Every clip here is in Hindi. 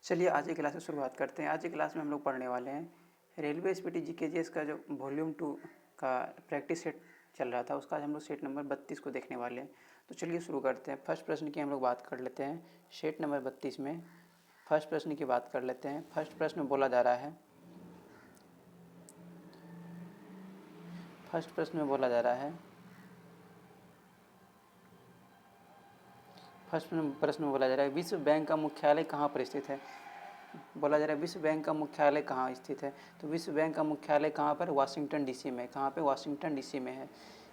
चलिए आज की क्लास की शुरुआत करते हैं। आज की क्लास में हम लोग पढ़ने वाले हैं रेलवे एसपीटी जीकेजीएस का जो वॉल्यूम 2 का प्रैक्टिस सेट चल रहा था, उसका आज हम लोग सेट नंबर 32 को देखने वाले हैं। तो चलिए शुरू करते हैं। फर्स्ट प्रश्न की हम लोग बात कर लेते हैं। सेट नंबर 32 में फर्स्ट प्रश्न की बात कर लेते हैं। फर्स्ट प्रश्न में बोला जा रहा है फर्स्ट प्रश्न में बोला जा रहा है विश्व बैंक का मुख्यालय कहाँ पर स्थित है। बोला जा रहा है विश्व बैंक का मुख्यालय कहाँ स्थित है। तो विश्व बैंक का मुख्यालय कहाँ पर, वाशिंगटन डीसी में। कहाँ पे, वाशिंगटन डीसी में है।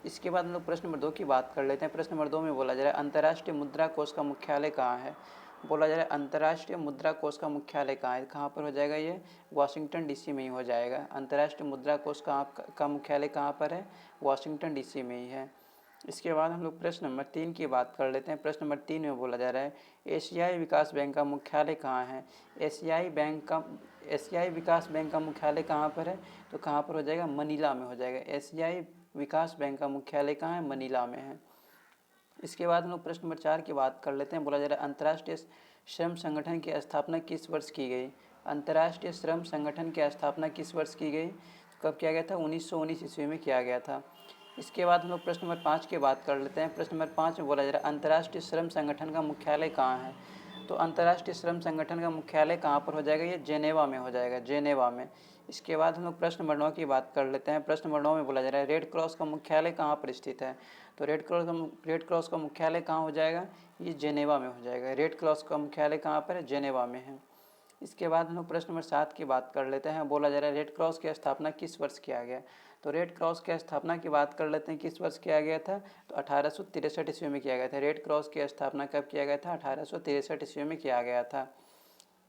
इसके बाद हम लोग प्रश्न नंबर 2 की बात कर लेते हैं। प्रश्न नंबर 2 में बोला जा रहा है अंतर्राष्ट्रीय मुद्रा कोष का मुख्यालय कहाँ है। बोला जा रहा है अंतर्राष्ट्रीय मुद्रा कोष का मुख्यालय कहाँ है। कहाँ पर हो जाएगा ये, वाशिंगटन डीसी में ही हो जाएगा। अंतर्राष्ट्रीय मुद्रा कोष का मुख्यालय कहाँ पर है, वाशिंगटन डीसी में ही है। इसके बाद हम लोग प्रश्न नंबर 3 की बात कर लेते हैं। प्रश्न नंबर 3 में बोला जा रहा है एशियाई विकास बैंक का मुख्यालय कहाँ है। एशियाई विकास बैंक का मुख्यालय कहाँ पर है। तो कहाँ पर हो जाएगा, मनीला में हो जाएगा। एशियाई विकास बैंक का मुख्यालय कहाँ है, मनीला में है। इसके बाद हम लोग प्रश्न नंबर 4 की बात कर लेते हैं। बोला जा रहा है अंतर्राष्ट्रीय श्रम संगठन की स्थापना किस वर्ष की गई। अंतर्राष्ट्रीय श्रम संगठन की स्थापना किस वर्ष की गई, कब किया गया था, 1919 ईस्वी में किया गया था। इसके बाद हम लोग प्रश्न नंबर 5 की बात कर लेते हैं। प्रश्न नंबर 5 में बोला जा रहा है अंतर्राष्ट्रीय श्रम संगठन का मुख्यालय कहाँ है। तो अंतर्राष्ट्रीय श्रम संगठन का मुख्यालय कहाँ पर हो जाएगा, ये जेनेवा में हो जाएगा, जेनेवा में। इसके बाद हम लोग प्रश्न नंबर 9 की बात कर लेते हैं। प्रश्न नंबर 9 में बोला जा रहा है रेड क्रॉस का मुख्यालय कहाँ पर स्थित है। तो रेड क्रॉस का मुख्यालय कहाँ हो जाएगा, ये जेनेवा में हो जाएगा। रेड क्रॉस का मुख्यालय कहाँ पर है, जेनेवा में है। इसके बाद हम लोग प्रश्न नंबर 7 की बात कर लेते हैं। बोला जा रहा है रेड क्रॉस की स्थापना किस वर्ष किया गया। तो रेड क्रॉस की स्थापना की बात कर लेते हैं, किस वर्ष किया गया था। तो 1863 ईस्वी में किया गया था। रेड क्रॉस की स्थापना कब किया गया था, 1863 ईस्वी में किया गया था।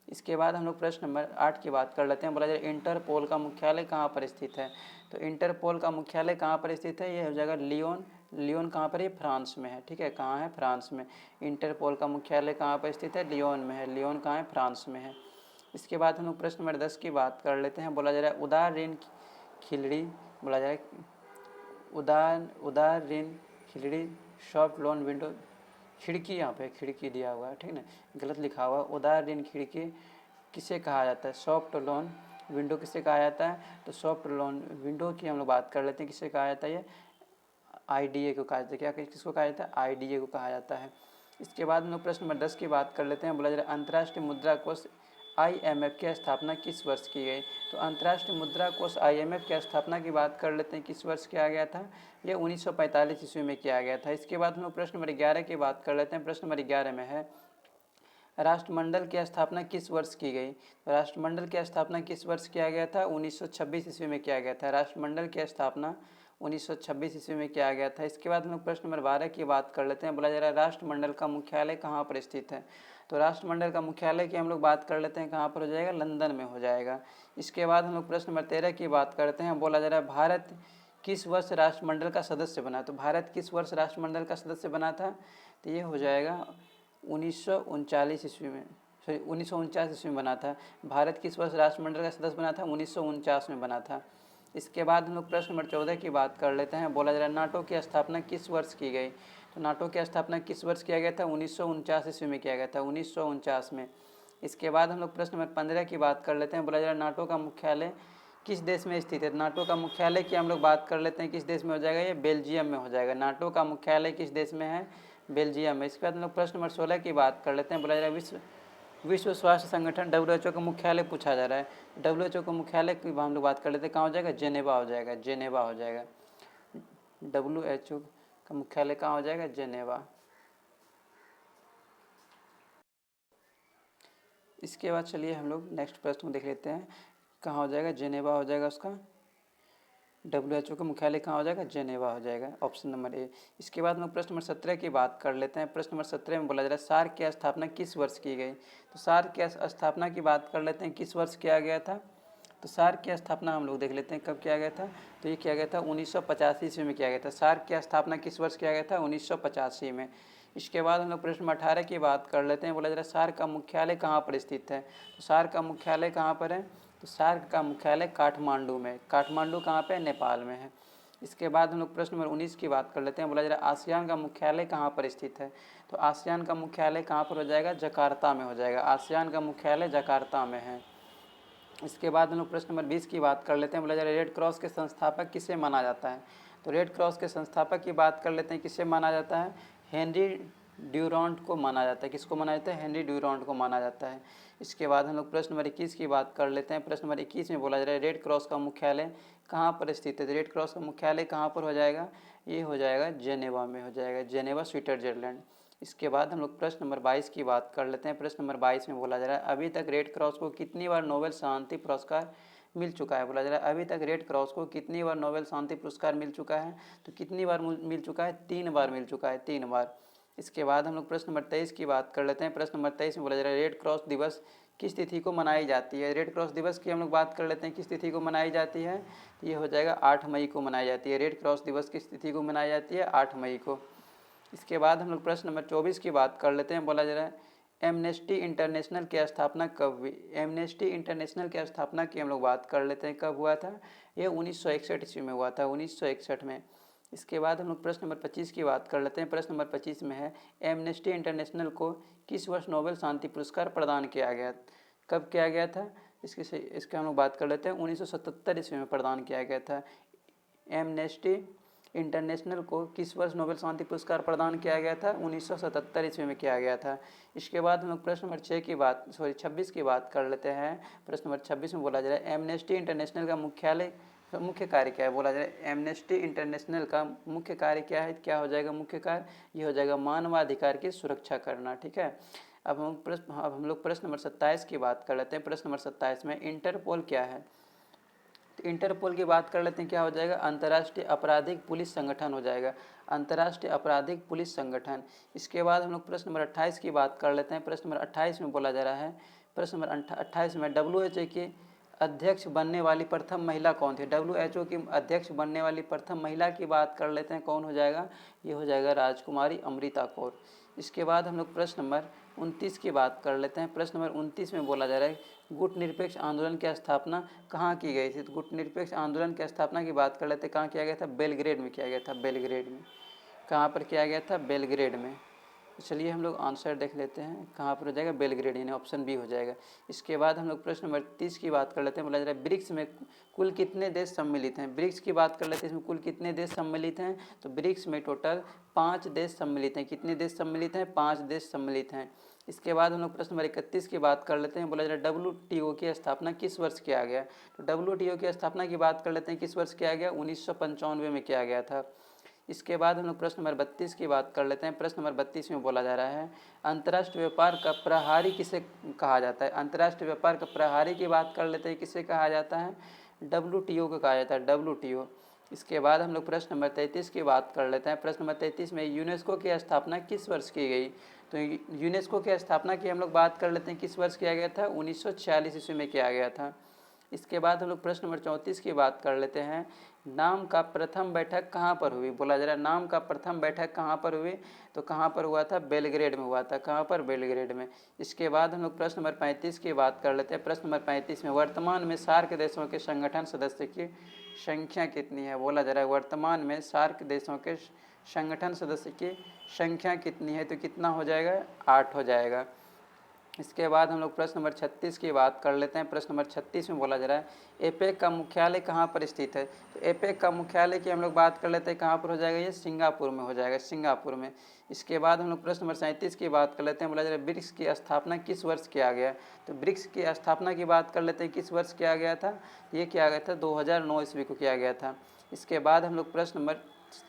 इसके बाद हम लोग प्रश्न नंबर 8 की बात कर लेते हैं। बोला जाए इंटरपोल का मुख्यालय कहाँ पर स्थित है। तो इंटरपोल का मुख्यालय कहाँ पर स्थित है, ये हो जाएगा लियोन कहाँ पर है, फ्रांस में है। ठीक है, कहाँ है, फ्रांस में। इंटरपोल का मुख्यालय कहाँ पर स्थित है, लियोन में है। लियोन कहाँ है, फ्रांस में है। इसके बाद हम लोग प्रश्न नंबर 10 की बात कर लेते हैं। बोला जा रहा है उदार ऋण खिलड़ी, बोला जा रहा है उदार ऋण खिलड़ी सॉफ्ट लोन विंडो, खिड़की, यहाँ पे खिड़की दिया हुआ है, ठीक ना, गलत लिखा हुआ है। उदार ऋण खिड़की किसे कहा जाता है, सॉफ्ट लोन विंडो किसे कहा जाता है। तो सॉफ्ट लोन विंडो की हम लोग बात कर लेते हैं, किसे कहा जाता है, ये आईडीए को कहा जाता है। क्या किसको कहा जाता है, आईडीए को कहा जाता है। इसके बाद हम लोग प्रश्न नंबर 10 की बात कर लेते हैं। बोला जा रहा है अंतर्राष्ट्रीय मुद्रा कोष IMF की स्थापना किस वर्ष की गई। तो अंतर्राष्ट्रीय मुद्रा कोष IMF की स्थापना की बात कर लेते हैं, किस वर्ष किया गया था, ये 1945 ईस्वी में किया गया था। इसके बाद हम लोग प्रश्न नंबर 11 की बात कर लेते हैं। प्रश्न नंबर 11 में है राष्ट्रमंडल की स्थापना किस वर्ष की गई। तो राष्ट्रमंडल की स्थापना किस वर्ष किया गया था, 1926 ईस्वी में किया गया था। राष्ट्रमंडल की स्थापना 1926 ईस्वी में किया गया था। इसके बाद हम लोग प्रश्न नंबर 12 की बात कर लेते हैं। बोला जा रहा है राष्ट्रमंडल का मुख्यालय कहाँ पर स्थित है। तो राष्ट्रमंडल का मुख्यालय की हम लोग बात कर लेते हैं, कहाँ पर हो जाएगा, लंदन में हो जाएगा। इसके बाद हम लोग प्रश्न नंबर 13 की बात करते हैं। बोला जा रहा है भारत किस वर्ष राष्ट्रमंडल का सदस्य बना। तो भारत किस वर्ष राष्ट्रमंडल का सदस्य बना था, तो ये हो जाएगा 1939 ईस्वी में, 1949 ईस्वी में बना था। भारत किस वर्ष राष्ट्रमंडल का सदस्य बना था, 1949 में बना था। इसके बाद हम लोग प्रश्न नंबर 14 की बात कर लेते हैं। बोला जा रहा है नाटो की स्थापना किस वर्ष की गई। तो नाटो की स्थापना किस वर्ष किया गया था, 1949 ईस्वी में किया गया था, 1949 में। इसके बाद हम लोग प्रश्न नंबर 15 की बात कर लेते हैं। बोला जा रहा है नाटो का मुख्यालय किस देश में स्थित है। नाटो का मुख्यालय की हम लोग बात कर लेते हैं, किस देश में हो जाएगा, ये बेल्जियम में हो जाएगा। नाटो का मुख्यालय किस देश में है, बेल्जियम में। इसके बाद हम लोग प्रश्न नंबर 16 की बात कर लेते हैं। बोला जा रहा है विश्व स्वास्थ्य संगठन WHO का मुख्यालय पूछा जा रहा है। WHO का मुख्यालय की हम लोग बात कर लेते हैं, कहाँ हो जाएगा, जेनेवा हो जाएगा, जेनेवा हो जाएगा। WHO का मुख्यालय कहाँ हो जाएगा, जेनेवा। इसके बाद चलिए हम लोग नेक्स्ट प्रश्न देख लेते हैं, कहाँ हो जाएगा, जेनेवा हो जाएगा उसका। WHO का मुख्यालय कहाँ हो जाएगा, जेनेवा हो जाएगा, ऑप्शन नंबर ए। इसके बाद हम प्रश्न नंबर 17 की बात कर लेते हैं। प्रश्न नंबर 17 में बोला जा रहा है सार्क की स्थापना किस वर्ष की गई। तो सार्क की स्थापना की बात कर लेते हैं, किस वर्ष किया गया था। तो सार्क की स्थापना हम लोग देख लेते हैं कब किया गया था। तो ये किया गया था 1985 ईस्वी में किया गया था। सार्क की स्थापना किस वर्ष किया गया था, 1985 में। इसके बाद हम लोग प्रश्न नंबर 18 की बात कर लेते हैं। बोला जा रहा है सार्क का मुख्यालय कहाँ पर स्थित है। तो सार्क का मुख्यालय कहाँ पर है, तो सार्क का मुख्यालय काठमांडू में। काठमांडू कहाँ पे, नेपाल में है। इसके बाद हम लोग प्रश्न नंबर 19 की बात कर लेते हैं। बोला जा रहा है आसियान का मुख्यालय कहाँ पर स्थित है। तो आसियान का मुख्यालय कहाँ पर हो जाएगा, जकार्ता में हो जाएगा। आसियान का मुख्यालय जकार्ता में है। इसके बाद हम लोग प्रश्न नंबर 20 की बात कर लेते हैं। बोला जा रहा है रेड क्रॉस के संस्थापक किसे माना जाता है। तो रेड क्रॉस के संस्थापक की बात कर लेते हैं, किसे माना जाता है, हेनरी ड्यूरांट को माना जाता है। किसको माना जाता है, हेनरी ड्यूरांट को माना जाता है। इसके बाद हम लोग प्रश्न नंबर 21 की बात कर लेते हैं। प्रश्न नंबर 21 में बोला जा रहा है रेड क्रॉस का मुख्यालय कहाँ पर स्थित है। तो रेड क्रॉस का मुख्यालय कहाँ पर हो जाएगा, ये हो जाएगा जेनेवा में हो जाएगा, जेनेवा स्विट्जरलैंड। इसके बाद हम लोग प्रश्न नंबर 22 की बात कर लेते हैं। प्रश्न नंबर 22 में बोला जा रहा है अभी तक रेड क्रॉस को कितनी बार नोबेल शांति पुरस्कार मिल चुका है। बोला जा रहा है अभी तक रेड क्रॉस को कितनी बार नोबेल शांति पुरस्कार मिल चुका है। तो कितनी बार मिल चुका है, 3 बार मिल चुका है, 3 बार। इसके बाद हम लोग प्रश्न नंबर 23 की बात कर लेते हैं। प्रश्न नंबर 23 में बोला जा रहा है रेड क्रॉस दिवस किस तिथि को मनाई जाती है। रेड क्रॉस दिवस की हम लोग बात कर लेते हैं, किस तिथि को मनाई जाती है। ये हो जाएगा 8 मई को मनाई जाती है। रेड क्रॉस दिवस किस तिथि को मनाई जाती है, 8 मई को। इसके बाद हम लोग प्रश्न नंबर 24 की बात कर लेते हैं। बोला जा रहा है एमनेस्टी इंटरनेशनल की स्थापना कब हुई। एमनेस्टी इंटरनेशनल की स्थापना की हम लोग बात कर लेते हैं, कब हुआ था। ये 1961 ईस्वी में हुआ था, 1961 में। इसके बाद हम लोग प्रश्न नंबर 25 की बात कर लेते हैं। प्रश्न नंबर 25 में है एमनेस्टी इंटरनेशनल को किस वर्ष नोबेल शांति पुरस्कार प्रदान किया गया, कब किया गया था। इसके हम लोग बात कर लेते हैं। 1977 ईस्वी में प्रदान किया गया था। एमनेस्टी इंटरनेशनल को किस वर्ष नोबेल शांति पुरस्कार प्रदान किया गया था, 1977 ईस्वी में किया गया था। इसके बाद हम लोग प्रश्न नंबर 26 की बात कर लेते हैं। प्रश्न नंबर 26 में बोला जा रहा है एमनेस्टी इंटरनेशनल का मुख्य कार्य क्या है। बोला जा रहा है एमनेस्टी इंटरनेशनल का मुख्य कार्य क्या है, क्या हो जाएगा मुख्य कार्य, ये हो जाएगा मानवाधिकार की सुरक्षा करना। ठीक है। अब हम लोग प्रश्न नंबर 27 की बात कर लेते हैं। प्रश्न नंबर 27 में इंटरपोल क्या है। तो इंटरपोल की बात कर लेते हैं, क्या हो जाएगा, अंतर्राष्ट्रीय आपराधिक पुलिस संगठन हो जाएगा, अंतर्राष्ट्रीय आपराधिक पुलिस संगठन। इसके बाद हम लोग प्रश्न नंबर 28 की बात कर लेते हैं। प्रश्न नंबर 28 में बोला जा रहा है, प्रश्न नंबर 28 में WHO की अध्यक्ष बनने वाली प्रथम महिला कौन थी। WHO की अध्यक्ष बनने वाली प्रथम महिला की बात कर लेते हैं, कौन हो जाएगा, ये हो जाएगा राजकुमारी अमृता कौर। इसके बाद हम लोग प्रश्न नंबर 29 की बात कर लेते हैं। प्रश्न नंबर 29 में बोला जा रहा है गुटनिरपेक्ष आंदोलन की स्थापना कहाँ की गई थी। तो गुटनिरपेक्ष आंदोलन की स्थापना की बात कर लेते हैं, कहाँ किया गया था, बेलग्रेड में किया गया था, बेलग्रेड में। कहाँ पर किया गया था, बेलग्रेड में। तो चलिए हम लोग आंसर देख लेते हैं, कहाँ पर हो जाएगा, बेलग्रेड, यानी ऑप्शन बी हो जाएगा। इसके बाद हम लोग प्रश्न नंबर 30 की बात कर लेते हैं। बोला जा रहा है ब्रिक्स में कुल कितने देश सम्मिलित हैं। ब्रिक्स की बात कर लेते हैं, इसमें कुल कितने देश सम्मिलित हैं। तो ब्रिक्स में टोटल 5 देश सम्मिलित हैं। कितने देश सम्मिलित हैं, 5 देश सम्मिलित हैं। इसके बाद हम लोग प्रश्न नंबर 31 की बात कर लेते हैं। बोला जा रहा है WTO की स्थापना किस वर्ष किया गया। तो WTO की स्थापना की बात कर लेते हैं, किस वर्ष किया गया, 1995 में किया गया था। इसके बाद हम लोग प्रश्न नंबर 32 की बात कर लेते हैं। प्रश्न नंबर 32 में बोला जा रहा है अंतर्राष्ट्रीय व्यापार का प्रहारी किसे कहा जाता है। अंतर्राष्ट्रीय व्यापार का प्रहारी की बात कर लेते हैं, किसे कहा जाता है, WTO को कहा जाता है, WTO। इसके बाद हम लोग प्रश्न नंबर 33 की बात कर लेते हैं। प्रश्न नंबर 33 में यूनेस्को की स्थापना किस वर्ष की गई। तो यूनेस्को की स्थापना की हम लोग बात कर लेते हैं, किस वर्ष किया गया था, 1946 ईस्वी में किया गया था। इसके बाद हम लोग प्रश्न नंबर 34 की बात कर लेते हैं। नाम का प्रथम बैठक कहाँ पर हुई। बोला जा रहा है नाम का प्रथम बैठक कहाँ पर हुई। तो कहाँ पर हुआ था, बेलग्रेड में हुआ था। कहाँ पर, बेलग्रेड में। इसके बाद हम लोग प्रश्न नंबर 35 की बात कर लेते हैं। प्रश्न नंबर 35 में वर्तमान में सार्क देशों के संगठन सदस्य की संख्या कितनी है। बोला जा रहा है वर्तमान में सार्क देशों के संगठन सदस्य की संख्या कितनी है। तो कितना हो जाएगा, 8 हो जाएगा। इसके बाद हम लोग प्रश्न नंबर 36 की बात कर लेते हैं। प्रश्न नंबर 36 में बोला जा रहा है एपेक का मुख्यालय कहाँ पर स्थित है। तो एपेक का मुख्यालय की हम लोग बात कर लेते हैं, कहाँ पर हो जाएगा, ये सिंगापुर में हो जाएगा, सिंगापुर में। इसके बाद हम लोग प्रश्न नंबर 37 की बात कर लेते हैं। बोला जा रहा है ब्रिक्स की स्थापना किस वर्ष किया गया। तो ब्रिक्स की स्थापना की बात कर लेते हैं, किस वर्ष किया गया था, ये किया गया था 2009 ईस्वी को किया गया था। इसके बाद हम लोग प्रश्न नंबर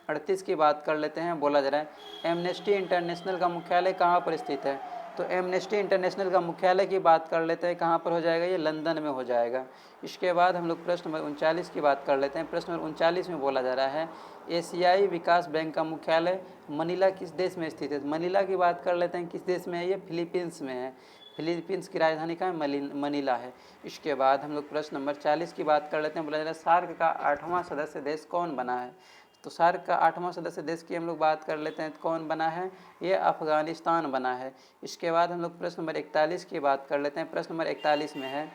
38 की बात कर लेते हैं। बोला जा रहा है एमनेस्टी इंटरनेशनल का मुख्यालय कहाँ पर स्थित है। तो एमनेस्टी इंटरनेशनल का मुख्यालय की बात कर लेते हैं, कहाँ पर हो जाएगा, ये लंदन में हो जाएगा। इसके बाद हम लोग प्रश्न नंबर 39 की बात कर लेते हैं। प्रश्न नंबर 39 में बोला जा रहा है एशियाई विकास बैंक का मुख्यालय मनीला किस देश में स्थित है। मनीला की बात कर लेते हैं, किस देश में है, ये फिलीपींस में है। फिलीपींस की राजधानी का मनीला है। इसके बाद हम लोग प्रश्न नंबर 40 की बात कर लेते हैं। बोला जा रहा है सार्क का 8वां सदस्य देश कौन बना है। तो सार्क का 8वां सदस्य देश की हम लोग बात कर लेते हैं, तो कौन बना है, ये अफगानिस्तान बना है। इसके बाद हम लोग प्रश्न नंबर 41 की बात कर लेते हैं। प्रश्न नंबर 41 में है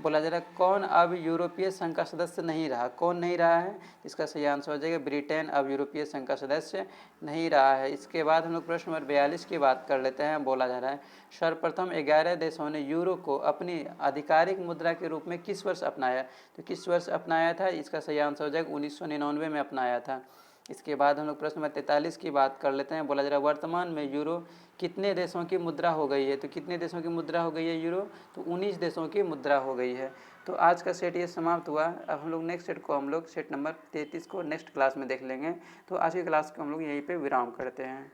बोला जा रहा है कौन अब यूरोपीय संघ का सदस्य नहीं रहा, कौन नहीं रहा है, इसका सही आंसर हो जाएगा ब्रिटेन अब यूरोपीय संघ का सदस्य नहीं रहा है। इसके बाद हम लोग प्रश्न नंबर 42 की बात कर लेते हैं। बोला जा रहा है सर्वप्रथम 11 देशों ने यूरो को अपनी आधिकारिक मुद्रा के रूप में किस वर्ष अपनाया, तो किस वर्ष अपनाया था, इसका सही आंसर हो जाएगा 1999 में अपनाया था। इसके बाद हम लोग प्रश्न नंबर 43 की बात कर लेते हैं। बोला जा रहा है वर्तमान में यूरो कितने देशों की मुद्रा हो गई है, तो कितने देशों की मुद्रा हो गई है यूरो, तो 19 देशों की मुद्रा हो गई है। तो आज का सेट ये समाप्त हुआ। अब हम लोग नेक्स्ट सेट को हम लोग सेट नंबर 33 को नेक्स्ट क्लास में देख लेंगे। तो आज की क्लास को हम लोग यहीं पे विराम करते हैं।